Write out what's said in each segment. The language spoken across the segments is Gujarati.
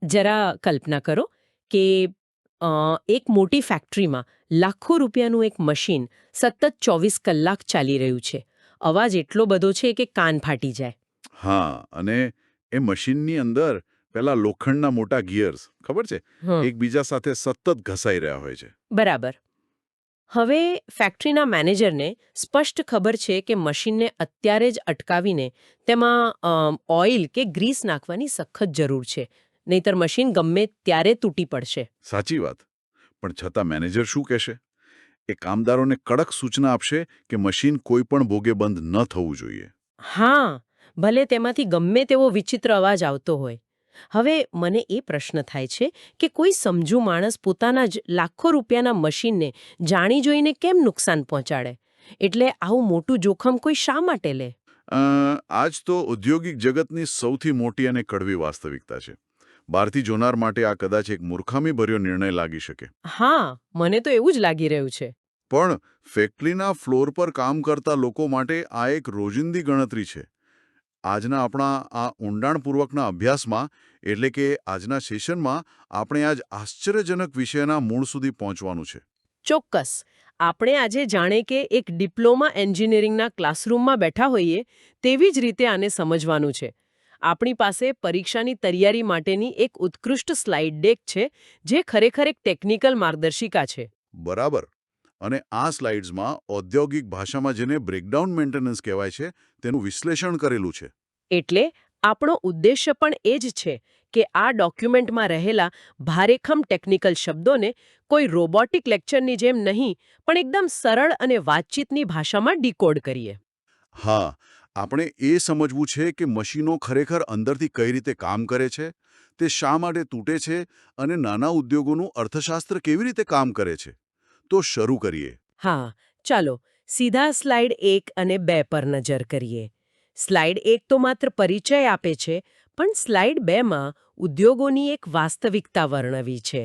જરા કલ્પના કરો કે એક મોટી ફેક્ટરીમાં લાખો રૂપિયાનું એક મશીન સતત 24 કલાક ચાલી રહ્યું છે. અવાજ એટલો બધો છે કે કાન ફાટી જાય. હા, અને એ મશીનની અંદર પેલા લોખંડના મોટા ગિયર્સ ખબર છે હં, એકબીજા સાથે સતત ઘસાઈ રહ્યા હોય છે. બરાબર. હવે ફેક્ટરીના મેનેજરને સ્પષ્ટ ખબર છે કે મશીનને અત્યારે જ અટકાવીને તેમાં ઓઇલ કે ગ્રીસ નાખવાની સખત જરૂર છે, નહીતર મશીન ગમે ત્યારે તૂટી પડશે. સાચી વાત. પણ છતાં મેનેજર શું કહેશે? એ કામદારોને કડક સૂચના આપશે કે મશીન કોઈ પણ ભોગે બંધ ન થવું જોઈએ. હા, ભલે તેમાંથી ગમે તેવો વિચિત્ર અવાજ આવતો હોય. હવે મને એ પ્રશ્ન થાય છે કે કોઈ સમજુ માણસ પોતાના જ લાખો રૂપિયાના મશીનને જાણી જોઈને કેમ નુકસાન પહોંચાડે? એટલે આવું મોટું જોખમ કોઈ શા માટે લે? આજ તો ઔદ્યોગિક જગતની સૌથી મોટી અને કડવી વાસ્તવિકતા છે. બહારથી જોનાર માટે આ કદાચ એક મૂર્ખામીભર્યો નિર્ણય લાગી શકે. હા, મને તો એવું જ લાગી રહ્યું છે. પણ ફેક્ટરીના ફ્લોર પર કામ કરતા લોકો માટે આ એક રોજિંદી ગણતરી છે. આજના આપણા આ ઊંડાણપૂર્વકના અભ્યાસમાં એટલે કે આજના સેશનમાં આપણે આજ આશ્ચર્યજનક વિષયના મૂળ સુધી પહોંચવાનું છે. ચોક્કસ. આપણે આજે જાણે કે એક ડિપ્લોમા એન્જિનિયરિંગના ક્લાસરૂમમાં બેઠા હોઈએ તેવી જ રીતે આને સમજવાનું છે. આપણી પાસે પરીક્ષાની તૈયારી માટેની એક ઉત્કૃષ્ટ સ્લાઇડ ડેક છે, જે ખરેખર એક ટેકનિકલ માર્ગદર્શિકા છે. બરાબર. અને આ સ્લાઇડ્સમાં ઔદ્યોગિક ભાષામાં જેને બ્રેકડાઉન મેન્ટેનન્સ કહેવાય છે તેનું વિશ્લેષણ કરેલું છે. એટલે આપણો ઉદ્દેશ્ય પણ એ જ છે કે આ ડોક્યુમેન્ટમાં રહેલા ભારેખમ ટેકનિકલ શબ્દોને કોઈ રોબોટિક લેક્ચરની જેમ નહીં, પણ એકદમ સરળ અને વાતચીતની ભાષામાં ડીકોડ કરીએ. હા, આપણે એ સમજવું છે કે મશીનો ખરેખર અંદરથી કઈ રીતે કામ કરે છે, તે શા માટે તૂટે છે અને નાના ઉદ્યોગોનું અર્થશાસ્ત્ર કેવી રીતે કામ કરે છે. તો શરૂ કરીએ. હા, ચાલો સીધા સ્લાઇડ 1 અને 2 પર નજર કરીએ. સ્લાઇડ 1 તો માત્ર પરિચય આપે છે, પણ સ્લાઇડ 2માં ઉદ્યોગોની એક વાસ્તવિકતા વર્ણવી છે.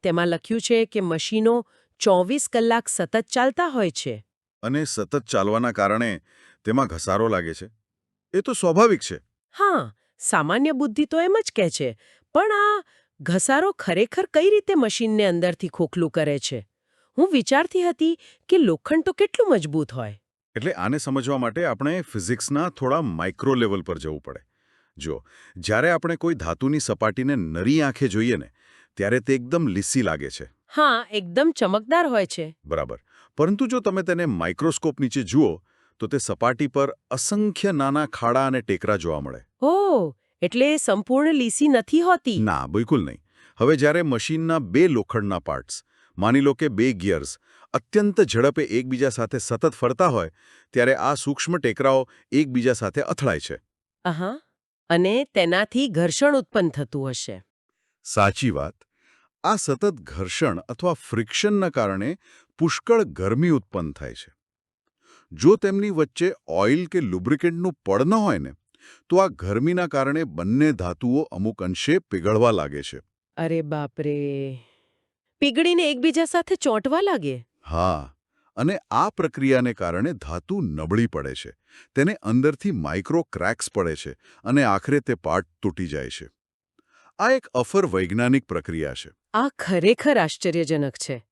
તેમાં લખ્યું છે કે મશીનો 24 કલાક સતત ચાલતા હોય છે. અને સતત ચાલવાના કારણે તેમાં ઘસારો લાગે છે. એ તો સ્વાભાવિક છે. હા, સામાન્ય બુદ્ધિ તો એમ જ કહે છે, પણ આ ઘસારો ખરેખર કઈ રીતે મશીનને અંદરથી ખોખલું કરે છે? હું વિચારતી હતી કે લોખંડ તો કેટલું મજબૂત હોય. એટલે આને સમજવા માટે આપણે ફિઝિક્સના થોડા માઇક્રો લેવલ પર જવું પડે. જો જ્યારે આપણે કોઈ ધાતુની સપાટીને નરી આંખે જોઈએ ને ત્યારે તે એકદમ લીસી લાગે છે. હા, એકદમ ચમકદાર હોય છે. બરાબર. પરંતુ જો તમે તેને માઇક્રોસ્કોપ નીચે જુઓ તો તે સપાટી પર અસંખ્ય નાના ખાડા અને ટેકરા જોવા મળે. ઓહ, એટલે એ સંપૂર્ણ લીસી નથી હોતી. ના, બિલકુલ નહીં. હવે જ્યારે મશીનના બે લોખંડના પાર્ટ્સ, માની લો કે બે ગિયર્સ, અત્યંત ઝડપે એકબીજા સાથે સતત ફરતા હોય ત્યારે આ સૂક્ષ્મ ટેકરાઓ એકબીજા સાથે અથડાય છે. આહા, અને તેનાથી ઘર્ષણ ઉત્પન્ન થતું હશે. સાચી વાત. આ સતત ઘર્ષણ અથવા ફ્રિક્શનના કારણે પુષ્કળ ગરમી ઉત્પન્ન થાય છે. જો તેમની વચ્ચે ઓઇલ કે લુબ્રિકેન્ટનું પડ ન હોય ને તો આ ગરમીના કારણે બંને ધાતુઓ અમુક અંશે પીગળવા લાગે છે. અરે બાપરે! પીગળીને એકબીજા સાથે ચોંટવા લાગે. હા, અને આ પ્રક્રિયાને કારણે ધાતુ નબળી પડે છે. તેને અંદરથી માઇક્રો ક્રેક્સ પડે છે અને આખરે તે પાર્ટ તૂટી જાય છે. આ એક અફર વૈજ્ઞાનિક પ્રક્રિયા છે. આ ખરેખર આશ્ચર્યજનક છે.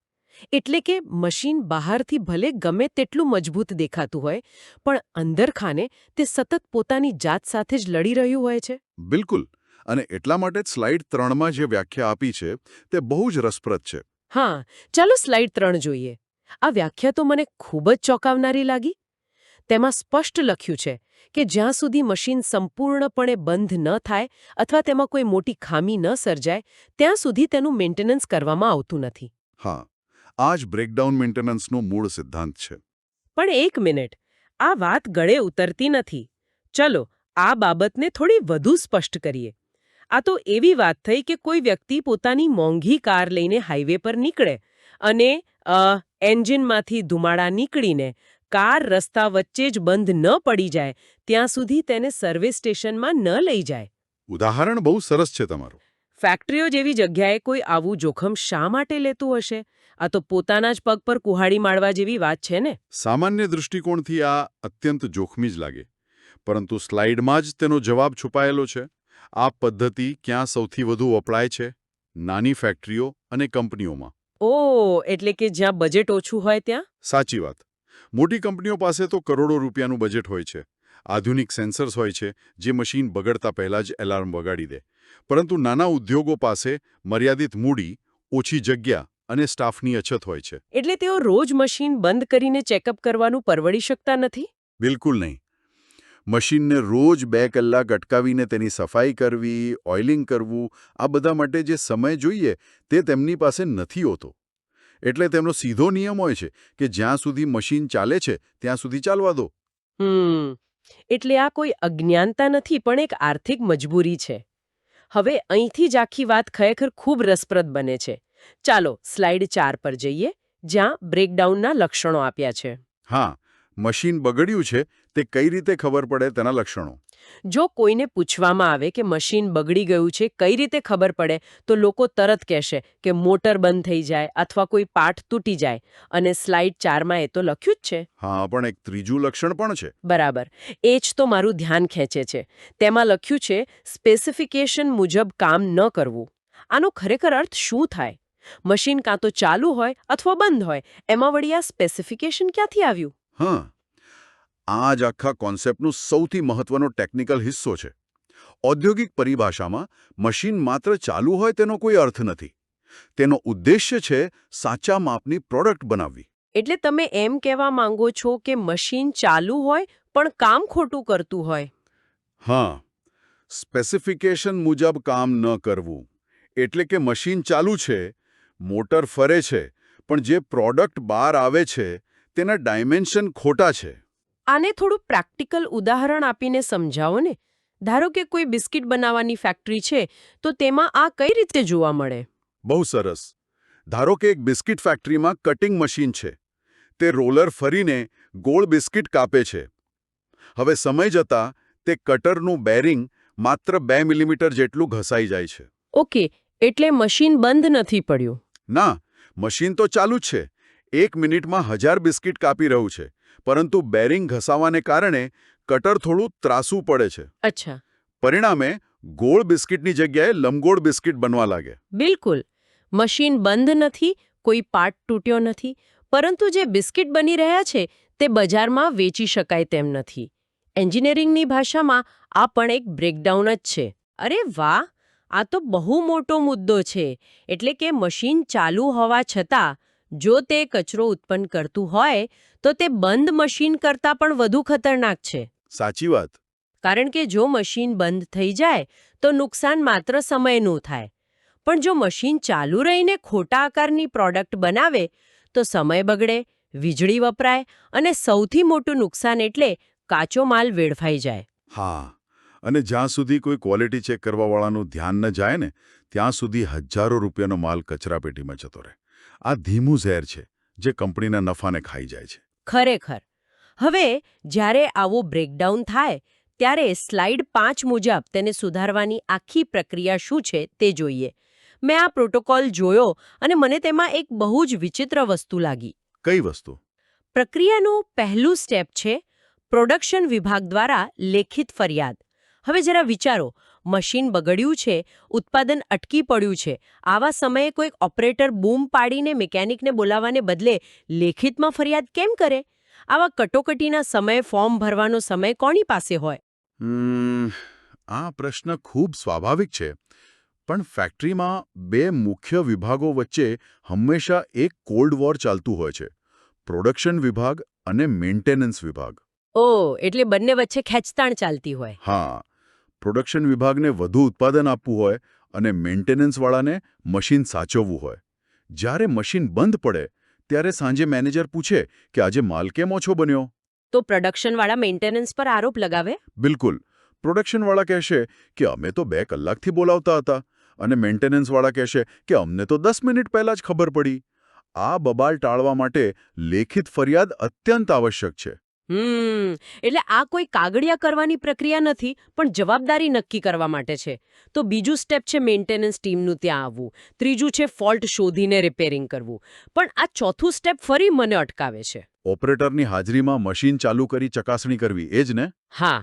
એટલે કે મશીન બહારથી ભલે ગમે તેટલું મજબૂત દેખાતું હોય, પણ અંદરખાને તે સતત પોતાની જાત સાથે જ લડી રહ્યું હોય છે. બિલકુલ. અને એટલા માટે જ સ્લાઇડ 3માં જે વ્યાખ્યા આપી છે તે બહુ જ રસપ્રદ છે. હા, ચાલો સ્લાઇડ 3 જોઈએ. આ વ્યાખ્યા તો મને ખૂબ જ ચોંકાવનારી લાગી. તેમાં સ્પષ્ટ લખ્યું છે કે જ્યાં સુધી મશીન સંપૂર્ણપણે બંધ ન થાય અથવા તેમાં કોઈ મોટી ખામી ન સર્જાય, ત્યાં સુધી તેનું મેન્ટેનન્સ કરવામાં આવતું નથી. હા, આ જ બ્રેકડાઉન મેન્ટેનન્સનો મૂળ સિદ્ધાંત છે. પણ એક મિનિટ, આ વાત ગળે ઉતરતી નથી. ચલો, આ બાબતને થોડી વધુ સ્પષ્ટ કરીએ. આ તો એવી વાત થઈ કે કોઈ વ્યક્તિ પોતાની મોંઘી કાર લઈને હાઈવે પર નીકળે અને એન્જિનમાંથી ધુમાડા નીકળીને કાર રસ્તા વચ્ચે જ બંધ ન પડી જાય ત્યાં સુધી તેને સર્વિસ સ્ટેશનમાં ન લઈ જાય. ઉદાહરણ બહુ સરસ છે તમારું. ફેક્ટરીઓ જેવી જગ્યાએ કોઈ આવું જોખમ શા માટે લેતું હશે? આ તો પોતાના જ પગ પર કુહાડી મારવા જેવી વાત છે ને. સામાન્ય દૃષ્ટિકોણથી આ અત્યંત જોખમી જ લાગે. પરંતુ સ્લાઇડમાં જ તેનો જવાબ છુપાયેલો છે. આ પદ્ધતિ ક્યાં સૌથી વધુ વપરાય છે? નાની ફેક્ટરીઓ અને કંપનીઓમાં. ઓ એટલે કે જ્યાં બજેટ ઓછું હોય ત્યાં? સાચી વાત. મોટી કંપનીઓ પાસે તો કરોડો રૂપિયાનું બજેટ હોય છે. આધુનિક સેન્સર્સ હોય છે જે મશીન બગડતા પહેલા જ એલાર્મ વગાડી દે. પરંતુ નાના ઉદ્યોગો પાસે મર્યાદિત મૂડી, ઓછી જગ્યા અને સ્ટાફની અછત હોય છે. એટલે તેઓ રોજ મશીન બંધ કરીને ચેકઅપ કરવાનું પરવડી શકતા નથી? બિલકુલ નહીં. મશીનને રોજ 2 કલાક અટકાવીને તેની સફાઈ કરવી, ઓઇલિંગ કરવું, આ બધા માટે જે સમય જોઈએ તે તેમની પાસે નથી હોતો. એટલે તેમનો સીધો નિયમ હોય છે કે જ્યાં સુધી મશીન ચાલે છે ત્યાં સુધી ચાલવા દો. એટલે આ કોઈ અજ્ઞાનતા નથી પણ એક આર્થિક મજબૂરી છે. હવે અહીંથી જ આખી વાત ખરેખર ખૂબ રસપ્રદ બને છે. ચાલો સ્લાઇડ 4 પર જઈએ, જ્યાં બ્રેકડાઉનના લક્ષણો આપ્યા છે. હા, મશીન બગડ્યું છે તે કઈ રીતે ખબર પડે તેના લક્ષણો. જો કોઈને પૂછવામાં આવે કે મશીન બગડી ગયું છે કઈ રીતે ખબર પડે, તો લોકો તરત કહેશે કે મોટર બંધ થઈ જાય અથવા કોઈ પાર્ટ તૂટી જાય. અને સ્લાઇડ 4માં એ તો લખ્યું જ છે. હા, પણ એક ત્રીજું લક્ષણ પણ છે. બરાબર, એ જ તો મારું ધ્યાન ખેંચે છે. તેમાં લખ્યું છે સ્પેસિફિકેશન મુજબ કામ ન કરવું. આનો ખરેખર અર્થ શું થાય? મશીન કાં તો ચાલુ હોય અથવા બંધ હોય, એમાં વળી આ સ્પેસિફિકેશન ક્યાંથી આવ્યું? હા, આ જ આખા કોન્સેપ્ટનો સૌથી મહત્વનો ટેકનિકલ હિસ્સો છે. ઔદ્યોગિક પરિભાષામાં મશીન માત્ર ચાલુ હોય તેનો કોઈ અર્થ નથી. તેનો ઉદ્દેશ્ય છે સાચા માપની પ્રોડક્ટ બનાવવી. એટલે તમે એમ કહેવા માંગો છો કે મશીન ચાલુ હોય પણ કામ ખોટું કરતું હોય? હા, સ્પેસિફિકેશન મુજબ કામ ન કરવું. એટલે કે મશીન ચાલુ છે, મોટર ફરે છે, પણ જે પ્રોડક્ટ બહાર આવે છે તેના ડાયમેન્શન ખોટા છે. આને થોડું પ્રેક્ટિકલ ઉદાહરણ આપીને સમજાવો ને. ધારો કે કોઈ બિસ્કિટ બનાવવાની ફેક્ટરી છે, તો તેમાં આ કઈ રીતે જોવા મળે? બહુ સરસ. ધારો કે એક બિસ્કિટ ફેક્ટરીમાં કટિંગ મશીન છે. તે રોલર ફરીને ગોળ બિસ્કિટ કાપે છે. હવે સમય જતાં તે કટરનું બેરિંગ માત્ર 2 મિલીમીટર જેટલું ઘસાઈ જાય છે. ઓકે, એટલે મશીન બંધ નથી પડ્યું. ના, મશીન તો ચાલુ જ છે. 1 મિનિટમાં 1000 બિસ્કિટ કાપી રહ્યું છે. પરંતુ બેરિંગ ઘસાવાને કારણે કટર થોડું ત્રાસું પડે છે. અચ્છા. પરિણામે ગોળ બિસ્કિટની જગ્યાએ લંબગોળ બિસ્કિટ બનવા લાગે. બિલકુલ. મશીન બંધ નથી, કોઈ પાર્ટ તૂટ્યો નથી, પરંતુ જે બિસ્કિટ બની રહ્યા છે તે બજારમાં વેચી શકાય તેમ નથી. એન્જિનિયરિંગની ભાષામાં આ પણ એક બ્રેકડાઉન જ છે. અરે વાહ, આ તો બહુ મોટો મુદ્દો છે. એટલે કે મશીન ચાલુ હોવા છતાં જો તે કચરો ઉત્પન્ન કરતું હોય તો તે બંધ મશીન કરતાં પણ વધુ ખતરનાક છે. સાચી વાત. કારણ કે જો મશીન બંધ થઈ જાય તો નુકસાન માત્ર સમયનું થાય. પણ જો મશીન ચાલુ રહીને ખોટા આકારની પ્રોડક્ટ બનાવે તો સમય બગડે, વીજળી વપરાય અને સૌથી મોટું નુકસાન એટલે કાચો માલ વેડફાઈ જાય. હા, અને જ્યાં સુધી કોઈ ક્વોલિટી ચેક કરવાવાળાનું ધ્યાન ન જાય ને ત્યાં સુધી હજારો રૂપિયાનો માલ કચરાપેટીમાં જતો રહે. આ ધીમું ઝેર છે જે કંપનીના નફાને ખાઈ જાય છે. ખરેખર. હવે જ્યારે આવો બ્રેકડાઉન થાય ત્યારે સ્લાઇડ 5 મુજબ તેને સુધારવાની આખી પ્રક્રિયા શું છે તે જોઈએ. મેં આ પ્રોટોકોલ જોયો અને મને તેમાં એક બહુ જ વિચિત્ર વસ્તુ લાગી. કઈ વસ્તુ? પ્રક્રિયાનું પહેલું સ્ટેપ છે પ્રોડક્શન વિભાગ દ્વારા લેખિત ફરિયાદ. હવે જરા વિચારો, મશીન બગડ્યું છે, ઉત્પાદન અટકી પડ્યું છે. આવા સમયે કોઈક ઓપરેટર બૂમ પાડીને મિકેનિકને બોલાવવાને બદલે લેખિતમાં ફરિયાદ કેમ કરે? આવા કટોકટીના સમયે ફોર્મ ભરવાનો સમય કોની પાસે હોય? આ પ્રશ્ન ખૂબ સ્વાભાવિક છે. પણ ફેક્ટરીમાં 2 મુખ્ય વિભાગો વચ્ચે હંમેશા એક કોલ્ડ વોર ચાલતું હોય છે. પ્રોડક્શન વિભાગ અને મેન્ટેનન્સ વિભાગ. એટલે બંને વચ્ચે ખેંચતાણ ચાલતી હોય. હા, પ્રોડક્શન વિભાગને વધુ ઉત્પાદન આપવું હોય અને મેન્ટેનન્સવાળાને મશીન સાચવવું હોય. જ્યારે મશીન બંધ પડે ત્યારે સાંજે મેનેજર પૂછે કે આજે માલ કેમ ઓછો બન્યો? તો પ્રોડક્શનવાળા મેન્ટેનન્સ પર આરોપ લગાવે? બિલકુલ. પ્રોડક્શનવાળા કહેશે કે અમે તો 2 કલાકથી બોલાવતા હતા અને મેન્ટેનન્સવાળા કહેશે કે અમને તો 10 મિનિટ પહેલાં જ ખબર પડી. આ બબાલ ટાળવા માટે લેખિત ફરિયાદ અત્યંત આવશ્યક છે. એટલે આ કોઈ કાગળિયા કરવાની પ્રક્રિયા નથી પણ જવાબદારી નક્કી કરવા માટે છે. તો બીજું સ્ટેપ છે મેન્ટેનન્સ ટીમનું ત્યાં આવવું. ત્રીજું છે ફોલ્ટ શોધીને રિપેરિંગ કરવું. પણ આ ચોથું સ્ટેપ ફરી મને અટકાવે છે. ઓપરેટરની હાજરીમાં મશીન ચાલુ કરી ચકાસણી કરવી, એ જ ને? હા,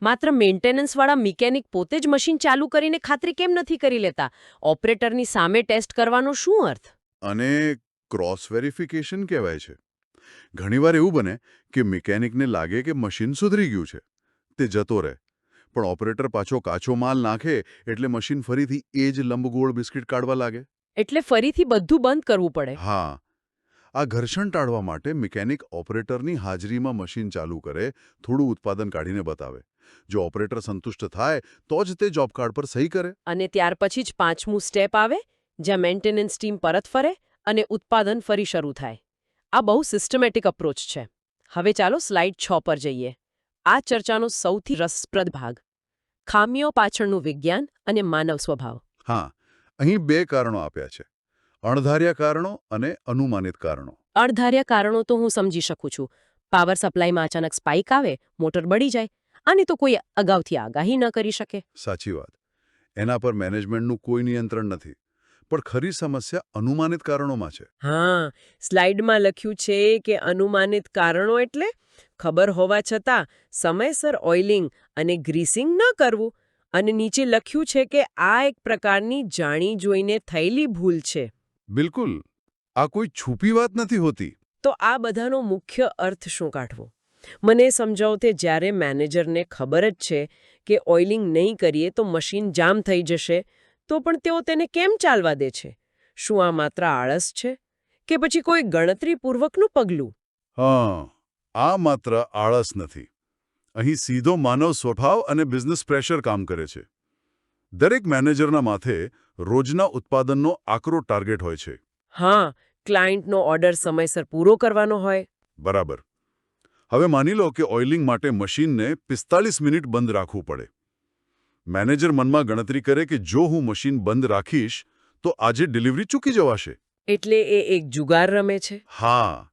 માત્ર મેન્ટેનન્સવાળા મિકેનિક પોતે જ મશીન ચાલુ કરીને ખાતરી કેમ નથી કરી લેતા? ઓપરેટરની સામે ટેસ્ટ કરવાનો શું અર્થ? અને ક્રોસ વેરિફિકેશન કહેવાય છે. ઘણીવાર એવું બને કે મિકેનિકને લાગે કે મશીન સુધરી ગયું છે, તે જતો રહે, પણ ઓપરેટર પાછો કાચો માલ નાખે એટલે મશીન ફરીથી એ જ લંબગોળ બિસ્કિટ કાઢવા લાગે. એટલે ફરીથી બધું બંધ કરવું પડે. હા, આ ઘર્ષણ ટાળવા માટે મિકેનિક ઓપરેટરની હાજરીમાં મશીન ચાલુ કરે, થોડું ઉત્પાદન કાઢીને બતાવે. જો ઓપરેટર સંતુષ્ટ થાય તો જ તે જોબ કાર્ડ પર સહી કરે. અને ત્યાર પછી જ 5મું સ્ટેપ આવે, જ્યાં મેન્ટેનન્સ ટીમ પરત ફરે અને ઉત્પાદન ફરી શરૂ થાય. આ બહુ સિસ્ટમેટિક અપ્રોચ છે. હવે ચાલો સ્લાઇડ 6 પર જઈએ. આ ચર્ચાનો સૌથી રસપ્રદ ભાગ, ખામીઓ પાછળનું વિજ્ઞાન અને માનવ સ્વભાવ. હા, અહીં 2 કારણો આપ્યા છે: અણધાર્યા કારણો અને અનુમાનિત કારણો. અણધાર્યા કારણો તો હું સમજી શકું છું. પાવર સપ્લાયમાં અચાનક સ્પાઇક આવે, મોટર બળી જાય. આની તો કોઈ અગાઉથી આગાહી ન કરી શકે. સાચી વાત. એના પર મેનેજમેન્ટનું કોઈ નિયંત્રણ નથી. પણ ખરી સમસ્યા અનુમાનિત કારણોમાં છે. હા, સ્લાઇડમાં લખ્યું છે કે અનુમાનિત કારણો એટલે ખબર હોવા છતાં સમયસર ઓઇલિંગ અને ગ્રીસિંગ ન કરવું. અને નીચે લખ્યું છે કે આ એક પ્રકારની જાણી જોઈને થયેલી ભૂલ છે. બિલકુલ. આ કોઈ છુપી વાત નથી હોતી. તો આ બધાનો મુખ્ય અર્થ શું કાઢવો? મને સમજાવો તે જ્યારે મેનેજરને ખબર જ છે કે ઓઇલિંગ નહીં કરીએ તો મશીન જામ થઈ જશે, તો પણ તેઓ તેને કેમ ચાલવા દે છે? શું આ માત્ર આળસ છે કે પછી કોઈ ગણતરીપૂર્વકનું પગલું? હા, આ માત્ર આળસ નથી. અહીં સીધો માનવ સ્વભાવ અને બિઝનેસ પ્રેશર કામ કરે છે. દરેક મેનેજરના માથે રોજના ઉત્પાદનનો આકરો ટાર્ગેટ હોય છે. હા, ક્લાયન્ટનો ઓર્ડર સમયસર પૂરો કરવાનો હોય. બરાબર. હવે માની લો કે ઓઇલિંગ માટે મશીનને 45 મિનિટ બંધ રાખવું પડે. મેનેજર મનમાં ગણતરી કરે કે જો હું મશીન બંધ રાખીશ તો આજે ડિલિવરી ચૂકી જવાશે. એટલે એ એક જુગાર રમે છે. હા,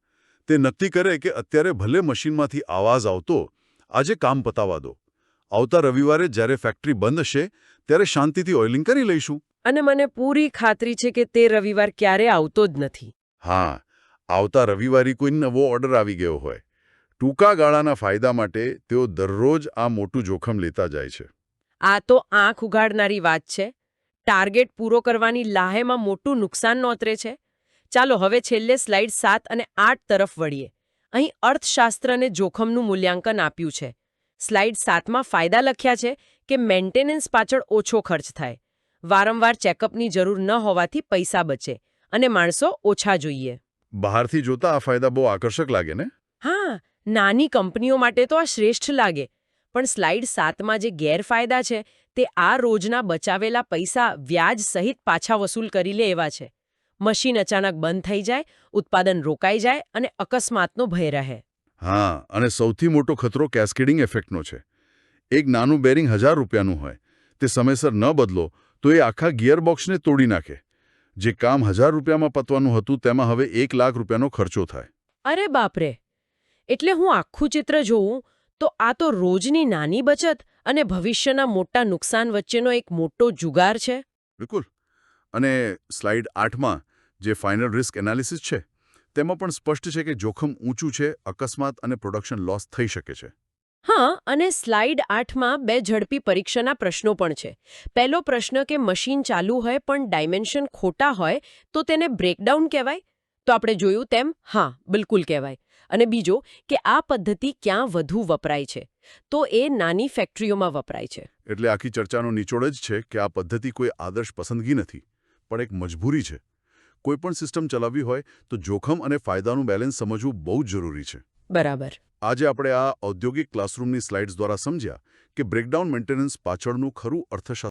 તે નક્કી કરે કે અત્યારે ભલે મશીનમાંથી અવાજ આવતો, આજે કામ પતાવવા દો. આવતા રવિવારે જ્યારે ફેક્ટરી બંધ હશે ત્યારે શાંતિથી ઓઇલિંગ કરી લઈશું. અને મને પૂરી ખાતરી છે કે તે રવિવાર ક્યારે આવતો જ નથી. હા, આવતા રવિવારે કોઈ નવો ઓર્ડર આવી ગયો હોય. ટૂંકા ગાળાના ફાયદા માટે તેઓ દરરોજ આ મોટું જોખમ લેતા જાય છે. આ તો આંખ ઉઘાડનારી વાત છે. ટાર્ગેટ પૂરો કરવાની લાહેમાં મોટું નુકસાન નોતરે છે. ચાલો હવે છેલ્લે સ્લાઇડ 7 અને 8 તરફ વળીએ. અહીં અર્થશાસ્ત્રને જોખમનું મૂલ્યાંકન આપ્યું છે. સ્લાઇડ 7માં ફાયદા લખ્યા છે કે મેન્ટેનન્સ પાછળ ઓછો ખર્ચ થાય, વારંવાર ચેકઅપની જરૂર ન હોવાથી પૈસા બચે અને માણસો ઓછા જોઈએ. બહારથી જોતા આ ફાયદા બહુ આકર્ષક લાગે ને? હા, નાની કંપનીઓ માટે તો આ શ્રેષ્ઠ લાગે. પણ સ્લાઇડ 7માં જે ગેરફાયદા છે તે આ રોજના બચાવેલા પૈસા વ્યાજ સહિત પાછા વસૂલ કરી લે એવા છે. મશીન અચાનક બંધ થઈ જાય, ઉત્પાદન રોકાઈ જાય અને અકસ્માતનો ભય રહે. હા, અને સૌથી મોટો ખતરો કેસ્કેડિંગ ઇફેક્ટનો છે. એક નાનું બેરિંગ 1000 રૂપિયાનું હોય, તે સમયસર ન બદલો તો એ આખા ગિયરબોક્સને તોડી નાખે. જે કામ 1000 રૂપિયામાં પતવાનું હતું તેમાં હવે 1 લાખ રૂપિયાનો ખર્ચો થાય. અરે બાપરે! એટલે હું આખું ચિત્ર જોઉં તો આ તો રોજની નાની બચત અને ભવિષ્યના મોટા નુકસાન વચ્ચેનો એક મોટો જુગાર છે. બિલકુલ. અને સ્લાઇડ 8માં જે ફાઇનલ રિસ્ક એનાલિસિસ છે તેમાં પણ સ્પષ્ટ છે કે જોખમ ઊંચું છે, અકસ્માત અને પ્રોડક્શન લોસ થઈ શકે છે. હા, અને સ્લાઇડ 8માં 2 ઝડપી પરીક્ષાના પ્રશ્નો પણ છે. પહેલો પ્રશ્ન કે મશીન ચાલુ હોય પણ ડાયમેન્શન ખોટા હોય તો તેને બ્રેકડાઉન કહેવાય? તો આપણે જોયું તેમ હા, બિલકુલ કહેવાય. અને બીજો કે આ પદ્ધતિ ક્યાં વધુ વપરાય છે? તો એ નાની ફેક્ટરીઓમાં વપરાય છે. એટલે આખી ચર્ચાનો નિચોડ જ છે કે આ પદ્ધતિ કોઈ આદર્શ પસંદગી નથી, પણ એક મજબૂરી છે. કોઈપણ સિસ્ટમ ચલાવવી હોય તો જોખમ અને ફાયદાનું બેલેન્સ સમજવું બહુ જ જરૂરી છે. બરાબર. આજે આપણે આ ઔદ્યોગિક ક્લાસરૂમની સ્લાઇડ્સ દ્વારા સમજ્યા કે બ્રેકડાઉન મેન્ટેનન્સ પાછળનું ખરું અર્થશાસ્ત્ર